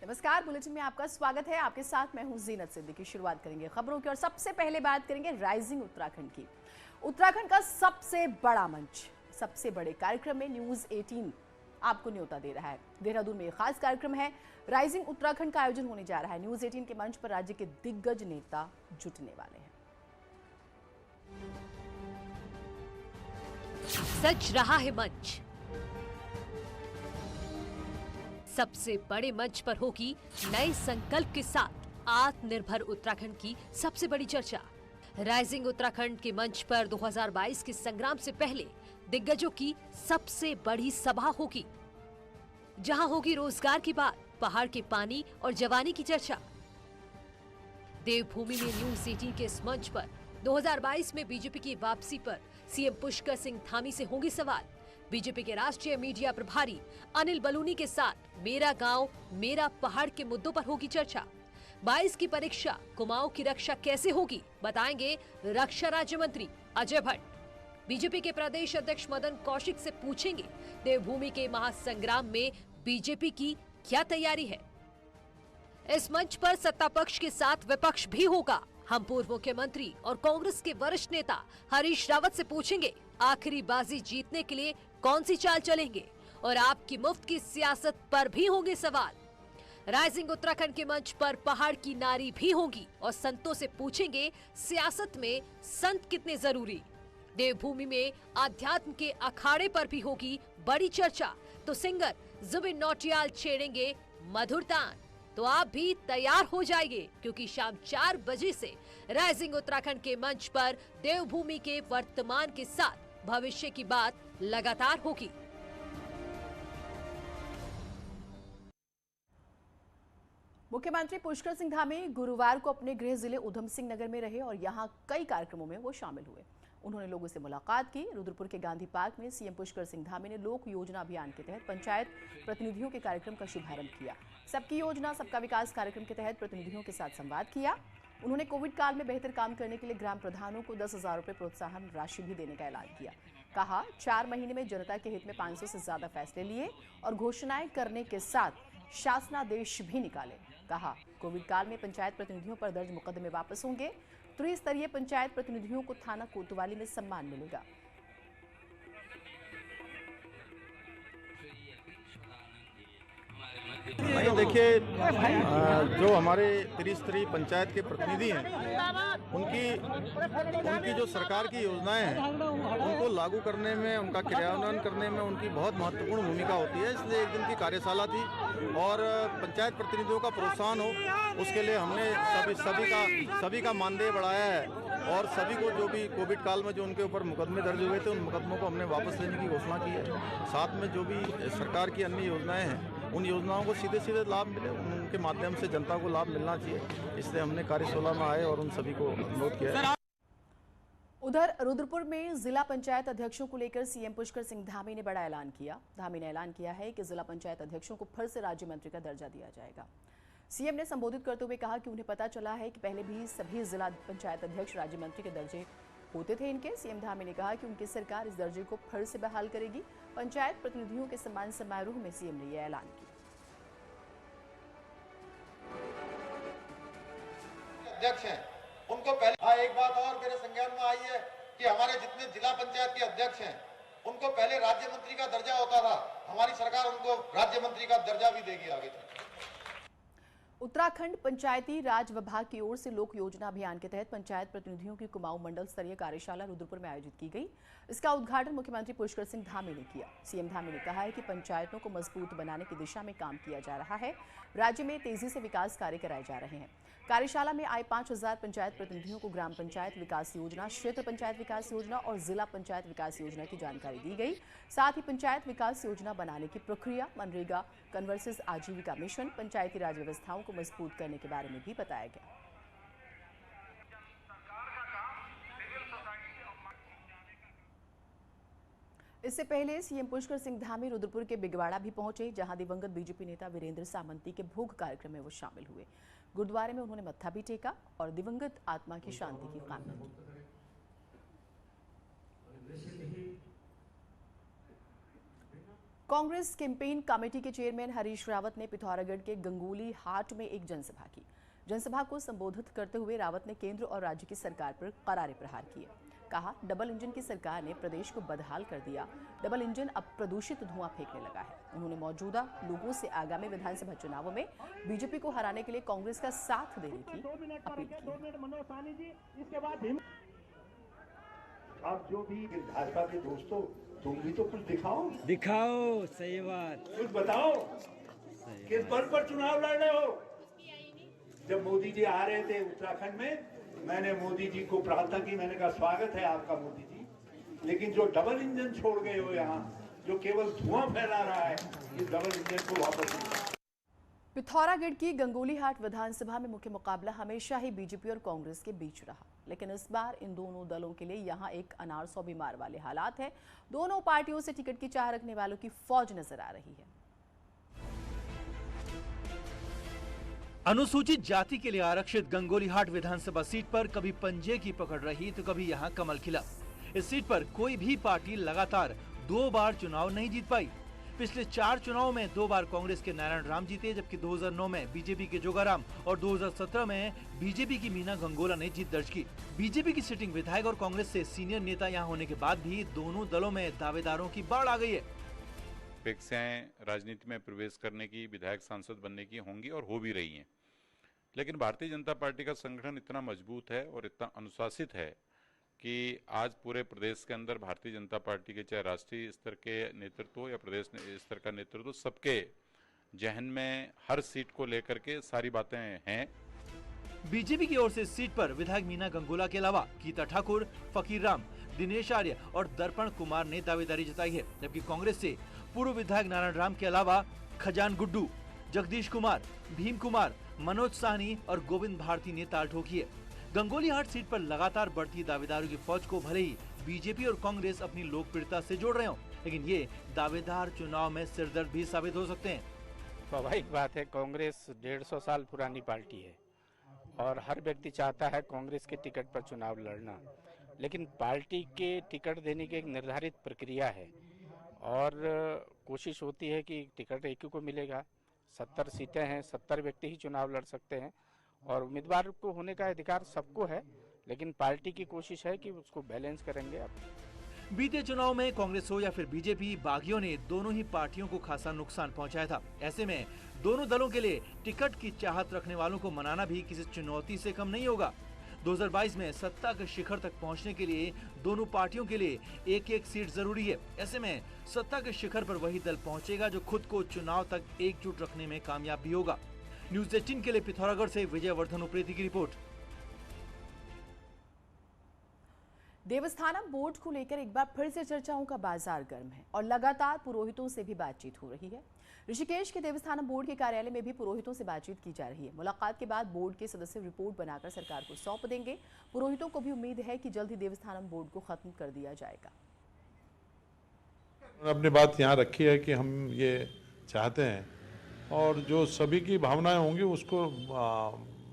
नमस्कार, बुलेटिन में आपका स्वागत है। आपके साथ मैं हूं जीनत सिद्दीकी। शुरुआत करेंगे खबरों की और सबसे पहले बात करेंगे राइजिंग उत्तराखंड की। उत्तराखंड का सबसे बड़ा मंच, सबसे बड़े कार्यक्रम में न्यूज 18 आपको न्योता दे रहा है। देहरादून में एक खास कार्यक्रम है, राइजिंग उत्तराखंड का आयोजन होने जा रहा है। न्यूज 18 के मंच पर राज्य के दिग्गज नेता जुटने वाले हैं। सच रहा है मंच, सबसे बड़े मंच पर होगी नए संकल्प के साथ आत्मनिर्भर उत्तराखंड की सबसे बड़ी चर्चा। राइजिंग उत्तराखंड के मंच पर 2022 के संग्राम से पहले दिग्गजों की सबसे बड़ी सभा होगी, जहां होगी रोजगार की बात, पहाड़ के पानी और जवानी की चर्चा। देवभूमि में न्यूज 18 के इस मंच पर 2022 में बीजेपी की वापसी पर सीएम पुष्कर सिंह धामी से होंगे सवाल। बीजेपी के राष्ट्रीय मीडिया प्रभारी अनिल बलूनी के साथ मेरा गांव मेरा पहाड़ के मुद्दों पर होगी चर्चा। 22 की परीक्षा, कुमाऊं की रक्षा कैसे होगी, बताएंगे रक्षा राज्य मंत्री अजय भट्ट। बीजेपी के प्रदेश अध्यक्ष मदन कौशिक से पूछेंगे देवभूमि के महासंग्राम में बीजेपी की क्या तैयारी है। इस मंच पर सत्ता पक्ष के साथ विपक्ष भी होगा। हम पूर्व मुख्यमंत्री और कांग्रेस के वरिष्ठ नेता हरीश रावत से पूछेंगे आखिरी बाजी जीतने के लिए कौन सी चाल चलेंगे, और आपकी मुफ्त की सियासत पर भी होंगे सवाल। राइजिंग उत्तराखंड के मंच पर पहाड़ की नारी भी होगी और संतों से पूछेंगे सियासत में संत कितने जरूरी। देवभूमि में आध्यात्म के अखाड़े पर भी होगी बड़ी चर्चा, तो सिंगर जुबिन नौटियाल छेड़ेंगे मधुर तान। तो आप भी तैयार हो जाइए, क्योंकि शाम 4 बजे से राइजिंग उत्तराखंड के मंच पर देवभूमि के वर्तमान के साथ भविष्य की बात लगातार होगी। मुख्यमंत्री पुष्कर सिंह धामी गुरुवार को अपने गृह जिले उधम सिंह नगर में रहे और यहां कई कार्यक्रमों में वो शामिल हुए। उन्होंने लोगों से मुलाकात की। रुद्रपुर के गांधी पार्क में सीएम पुष्कर सिंह धामी ने लोक योजना अभियान के तहत पंचायत प्रतिनिधियों के कार्यक्रम का शुभारंभ किया। सबकी योजना सबका विकास कार्यक्रम के तहत प्रतिनिधियों के साथ संवाद किया। उन्होंने कोविड काल में बेहतर काम करने के लिए ग्राम प्रधानों को 10,000 रुपए प्रोत्साहन राशि भी देने का ऐलान किया। कहा 4 महीने में जनता के हित में 500 से ज्यादा फैसले लिए और घोषणाएं करने के साथ शासनादेश भी निकाले। कहा कोविड काल में पंचायत प्रतिनिधियों पर दर्ज मुकदमे वापस होंगे। त्रिस्तरीय पंचायत प्रतिनिधियों को थाना कोतवाली में सम्मान मिलेगा। नहीं, देखिए, जो हमारे त्रिस्तरीय पंचायत के प्रतिनिधि हैं, उनकी जो सरकार की योजनाएं हैं, उनको लागू करने में, उनका क्रियान्वयन करने में उनकी बहुत महत्वपूर्ण भूमिका होती है। इसलिए एक दिन की कार्यशाला थी और पंचायत प्रतिनिधियों का प्रोत्साहन हो, उसके लिए हमने सभी का मानदेय बढ़ाया है और सभी को जो भी कोविड काल में जो उनके ऊपर मुकदमे दर्ज हुए थे, उन मुकदमों को हमने वापस लेने की घोषणा की है। साथ में जो भी सरकार की अन्य योजनाएं हैं, उन योजनाओं को सीधे लाभ मिले, उनके माध्यम से जनता को लाभ मिलना चाहिए। इसलिए हमने कार्यशाला में आए और उन सभी को अनुरोध किया है। उधर रुद्रपुर में जिला पंचायत अध्यक्षों को लेकर सीएम पुष्कर सिंह धामी ने बड़ा ऐलान किया। धामी ने ऐलान किया है कि जिला पंचायत अध्यक्षों को फिर से राज्य मंत्री का दर्जा दिया जाएगा। सीएम ने संबोधित करते हुए कहा कि उन्हें पता चला है कि पहले भी सभी जिला पंचायत अध्यक्ष राज्य मंत्री के दर्जे होते थे इनके। सीएम धामी ने कहा कि उनकी सरकार इस दर्जे को फिर से बहाल करेगी। पंचायत प्रतिनिधियों के सम्मान समारोह में सीएम ने यह ऐलान किया। अध्यक्ष हैं उनको पहले एक बात और मेरे संज्ञान में आई है कि हमारे जितने जिला पंचायत के अध्यक्ष हैं उनको पहले राज्य मंत्री का दर्जा होता था। हमारी सरकार उनको राज्य मंत्री का दर्जा भी देगी आगे तक। उत्तराखंड पंचायती राज विभाग की ओर से लोक योजना अभियान के तहत पंचायत प्रतिनिधियों की कुमाऊं मंडल स्तरीय कार्यशाला रुद्रपुर में आयोजित की गई। इसका उद्घाटन मुख्यमंत्री पुष्कर सिंह धामी ने किया। सीएम धामी ने कहा है कि पंचायतों को मजबूत बनाने की दिशा में काम किया जा रहा है। राज्य में तेजी से विकास कार्य कराए जा रहे हैं। कार्यशाला में आए 5,000 पंचायत प्रतिनिधियों को ग्राम पंचायत विकास योजना, क्षेत्र पंचायत विकास योजना और जिला पंचायत विकास योजना की जानकारी दी गई। साथ ही पंचायत विकास योजना बनाने की प्रक्रिया, मनरेगा, कन्वर्सेस आजीविका मिशन, पंचायती राज व्यवस्थाओं को मजबूत करने के बारे में भी बताया गया। इससे पहले सीएम पुष्कर सिंह धामी रुद्रपुर के बिगवाड़ा भी पहुंचे, जहां दिवंगत बीजेपी नेता वीरेंद्र सामंती के भोग कार्यक्रम में वो शामिल हुए। गुरुद्वारे में उन्होंने मत्था भी टेका और दिवंगत आत्मा की शांति की कामना की। कांग्रेस कैंपेन कमेटी के चेयरमैन हरीश रावत ने पिथौरागढ़ के गंगोली हाट में एक जनसभा की। जनसभा को संबोधित करते हुए रावत ने केंद्र और राज्य की सरकार पर करारे प्रहार किए। कहा, डबल इंजन की सरकार ने प्रदेश को बदहाल कर दिया। डबल इंजन अब प्रदूषित धुआं फेंकने लगा है। उन्होंने मौजूदा लोगों से आगामी विधानसभा चुनावों में बीजेपी को हराने के लिए कांग्रेस का साथ देने की अपील की। आप जो भी भाजपा के दोस्तों, तुम भी तो कुछ दिखाओ, सही बात, कुछ बताओ, किस बल पर चुनाव लड़ रहे हो। जब मोदी जी आ रहे थे उत्तराखंड में, मैंने मोदी जी को प्रार्थना की, मैंने कहा स्वागत है आपका मोदी जी, लेकिन जो डबल इंजन छोड़ गए हो यहाँ, जो केवल धुआं फैला रहा है, इस डबल इंजन को वापस। पिथौरागढ़ की गंगोली हाट विधानसभा में मुख्य मुकाबला हमेशा ही बीजेपी और कांग्रेस के बीच रहा, लेकिन इस बार इन दोनों दलों के लिए यहां एक अनार सौ बीमार वाले हालात हैं। दोनों पार्टियों से टिकट की चाह रखने वालों की फौज नजर आ रही है। अनुसूचित जाति के लिए आरक्षित गंगोली हाट विधानसभा सीट पर कभी पंजे की पकड़ रही तो कभी यहां कमल खिला। इस सीट पर कोई भी पार्टी लगातार 2 बार चुनाव नहीं जीत पाई। पिछले 4 चुनावों में 2 बार कांग्रेस के नारायण राम जीते, जबकि 2009 में बीजेपी के जोगाराम और 2017 में बीजेपी की मीना गंगोला ने जीत दर्ज की। बीजेपी की सिटिंग विधायक और कांग्रेस से सीनियर नेता यहां होने के बाद भी दोनों दलों में दावेदारों की बाढ़ आ गई है। अपेक्षाएं राजनीति में प्रवेश करने की, विधायक सांसद बनने की होंगी और हो भी रही हैं, लेकिन भारतीय जनता पार्टी का संगठन इतना मजबूत है और इतना अनुशासित है कि आज पूरे प्रदेश के अंदर भारतीय जनता पार्टी के चाहे राष्ट्रीय स्तर के नेतृत्व या प्रदेश स्तर का नेतृत्व, सबके जहन में हर सीट को लेकर के सारी बातें हैं। बीजेपी की ओर से इस सीट पर विधायक मीना गंगोला के अलावा गीता ठाकुर, फकीर राम, दिनेश आर्य और दर्पण कुमार ने दावेदारी जताई है, जबकि कांग्रेस से पूर्व विधायक नारायण राम के अलावा खजान गुड्डू, जगदीश कुमार, भीम कुमार, मनोज साहनी और गोविंद भारती ने ताल ठोकी है। गंगोली हाट सीट पर लगातार बढ़ती दावेदारों की फौज को भले ही बीजेपी और कांग्रेस अपनी लोकप्रियता से जोड़ रहे हो, लेकिन ये दावेदार चुनाव में सिरदर्द भी साबित हो सकते हैं। स्वाभाविक बात है, कांग्रेस 150 साल पुरानी पार्टी है और हर व्यक्ति चाहता है कांग्रेस के टिकट पर चुनाव लड़ना, लेकिन पार्टी के टिकट देने की एक निर्धारित प्रक्रिया है और कोशिश होती है कि टिकट एक ही को मिलेगा। 70 सीटें हैं, 70 व्यक्ति ही चुनाव लड़ सकते हैं और उम्मीदवार को होने का अधिकार सबको है, लेकिन पार्टी की कोशिश है कि उसको बैलेंस करेंगे। बीते चुनाव में कांग्रेस हो या फिर बीजेपी, बागियों ने दोनों ही पार्टियों को खासा नुकसान पहुंचाया था। ऐसे में दोनों दलों के लिए टिकट की चाहत रखने वालों को मनाना भी किसी चुनौती से कम नहीं होगा। 2022 में सत्ता के शिखर तक पहुंचने के लिए दोनों पार्टियों के लिए एक-एक सीट जरूरी है। ऐसे में सत्ता के शिखर पर वही दल पहुंचेगा जो खुद को चुनाव तक एकजुट रखने में कामयाब भी होगा। न्यूज़ 18 के लिए पिथौरागढ़ से विजयवर्धन उप्रेती की रिपोर्ट। देवस्थानम बोर्ड को लेकर एक बार फिर से चर्चाओं का बाजार गर्म है और लगातार पुरोहितों से भी बातचीत हो रही है। ऋषिकेश के देवस्थानम बोर्ड के कार्यालय में भी पुरोहितों से बातचीत की जा रही है। मुलाकात के बाद बोर्ड के सदस्य रिपोर्ट बनाकर सरकार को सौंप देंगे। पुरोहितों को भी उम्मीद है कि जल्द ही देवस्थानम बोर्ड को खत्म कर दिया जाएगा। अपनी बात यहाँ रखी है कि हम ये चाहते हैं और जो सभी की भावनाएं होंगी उसको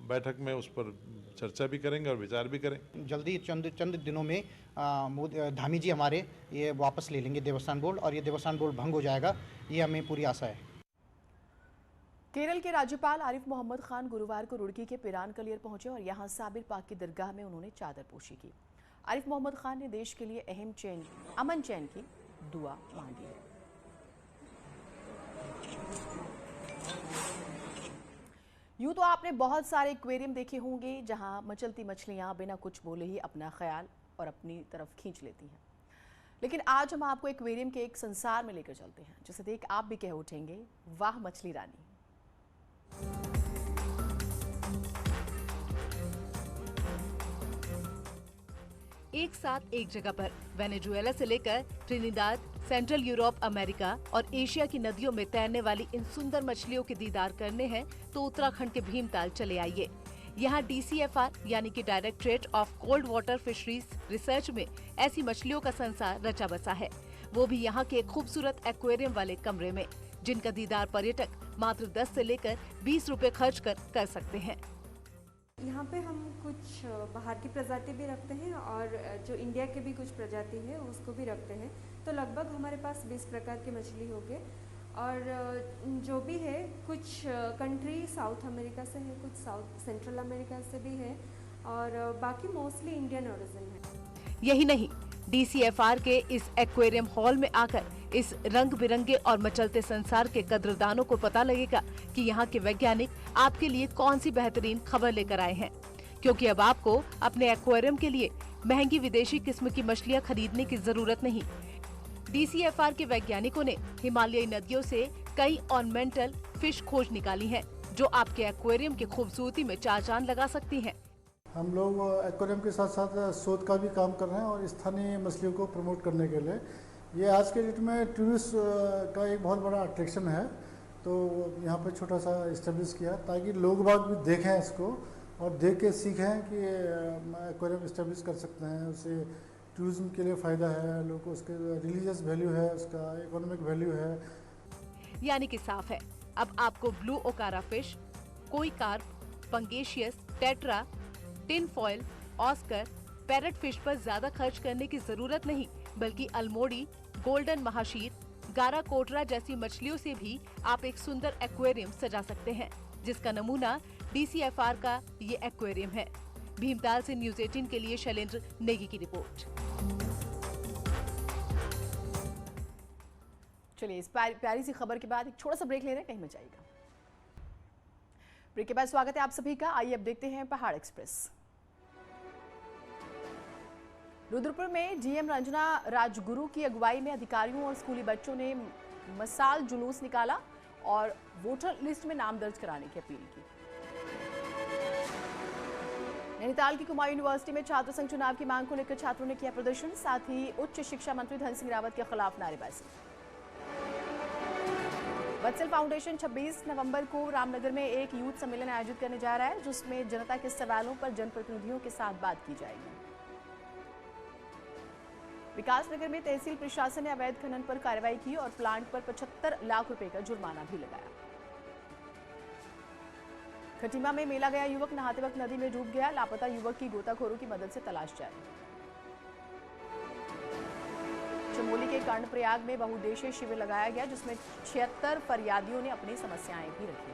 बैठक में उस पर चर्चा भी करेंगे और विचार भी करेंगे। जल्दी चंद दिनों में धामी जी हमारे ये वापस ले लेंगे देवस्थान बोर्ड और ये देवस्थान बोर्ड भंग हो जाएगा, ये हमें पूरी आशा है। केरल के राज्यपाल आरिफ मोहम्मद खान गुरुवार को रुड़की के पिरानकलियर पहुंचे और यहां साबिर पाक की दरगाह में उन्होंने चादर पोशी की। आरिफ मोहम्मद खान ने देश के लिए अमन चैन की दुआ मांगी है। यूं तो आपने बहुत सारे एक्वेरियम देखे होंगे जहां मचलती मछलियां बिना कुछ बोले ही अपना ख्याल और अपनी तरफ खींच लेती हैं, लेकिन आज हम आपको एक्वेरियम के एक संसार में लेकर चलते हैं जिसे देख आप भी कह उठेंगे, वाह मछली रानी। एक साथ एक जगह पर वेनेजुएला से लेकर ट्रिनिदाद, सेंट्रल यूरोप, अमेरिका और एशिया की नदियों में तैरने वाली इन सुंदर मछलियों के दीदार करने हैं तो उत्तराखंड के भीमताल चले आइए। यहाँ DCFR यानी कि directorate of cold water fisheries research में ऐसी मछलियों का संसार रचा बसा है, वो भी यहाँ के खूबसूरत एक्वेरियम वाले कमरे में, जिनका दीदार पर्यटक मात्र 10 से लेकर 20 रुपए खर्च कर सकते हैं। यहाँ पे हम कुछ बाहर की प्रजाति भी रखते हैं और जो इंडिया के भी कुछ प्रजाति है उसको भी रखते हैं। तो लगभग हमारे पास 20 प्रकार की मछली हो गए। और जो भी है कुछ कंट्री साउथ अमेरिका से है, कुछ साउथ सेंट्रल अमेरिका से भी है और बाकी मोस्टली इंडियन ओरिजिन है। यही नहीं, DCFR के इस एक्वेरियम हॉल में आकर इस रंग बिरंगे और मचलते संसार के कद्रदानों को पता लगेगा कि यहाँ के वैज्ञानिक आपके लिए कौन सी बेहतरीन खबर लेकर आए हैं, क्योंकि अब आपको अपने एक्वेरियम के लिए महंगी विदेशी किस्म की मछलियाँ खरीदने की जरूरत नहीं। DCFR के वैज्ञानिकों ने हिमालयी नदियों से कई ऑर्नामेंटल फिश खोज निकाली हैं, जो आपके एक्वेरियम की खूबसूरती में चार चांद लगा सकती हैं। हम लोग एक्वेरियम के साथ साथ शोध का भी काम कर रहे हैं और स्थानीय मछलियों को प्रमोट करने के लिए ये आज के डेट में टूरिस्ट का एक बहुत बड़ा अट्रैक्शन है। तो यहाँ पे छोटा सा इस्टेब्लिश किया ताकि लोग बाग भी देखें इसको और देख के सीखें कि एक्वेरियम इस्टेब्लिश कर सकते हैं, उससे टूरिज्म के लिए फ़ायदा है, लोग को उसके रिलीजियस वैल्यू है, उसका इकोनॉमिक वैल्यू है। यानी कि साफ है, अब आपको ब्लू ओकारा फिश, कोई carp, pangasius, tetra, tin foil, Oscar, parrot fish पर ज्यादा खर्च करने की जरूरत नहीं, बल्कि अल्मोड़ी, गोल्डन महाशीर, गारा कोटरा जैसी मछलियों से भी आप एक सुंदर एक्वेरियम सजा सकते हैं, जिसका नमूना DCFR का ये एक्वेरियम है। भीमताल से न्यूज़ 18 के लिए शैलेंद्र नेगी की रिपोर्ट। चलिए, इस प्यारी सी खबर के बाद एक छोटा सा ब्रेक ले रहे हैं, कहीं मत जाइएगा। ब्रेक के बाद स्वागत है आप सभी का। आइए अब देखते हैं पहाड़ एक्सप्रेस। रुद्रपुर में डीएम रंजना राजगुरु की अगुवाई में अधिकारियों और स्कूली बच्चों ने मसाल जुलूस निकाला और वोटर लिस्ट में नाम दर्ज कराने की अपील की। नैनीताल की कुमाऊं यूनिवर्सिटी में छात्र संघ चुनाव की मांग को लेकर छात्रों ने किया प्रदर्शन, साथ ही उच्च शिक्षा मंत्री धन सिंह रावत के खिलाफ नारेबाजी। वत्सल फाउंडेशन 26 नवंबर को रामनगर में एक यूथ सम्मेलन आयोजित करने जा रहा है, जिसमें जनता के सवालों पर जनप्रतिनिधियों के साथ बात की जाएगी। विकासनगर में तहसील प्रशासन ने अवैध खनन पर कार्रवाई की और प्लांट पर 75 लाख रुपए का जुर्माना भी लगाया। खटीमा में मेला गया युवक नहाते वक्त नदी में डूब गया, लापता युवक की गोताखोरों की मदद से तलाश जारी। चमोली के कर्णप्रयाग में बहुउद्देशीय शिविर लगाया गया, जिसमें 76 फरियादियों ने अपनी समस्याएं भी रखी।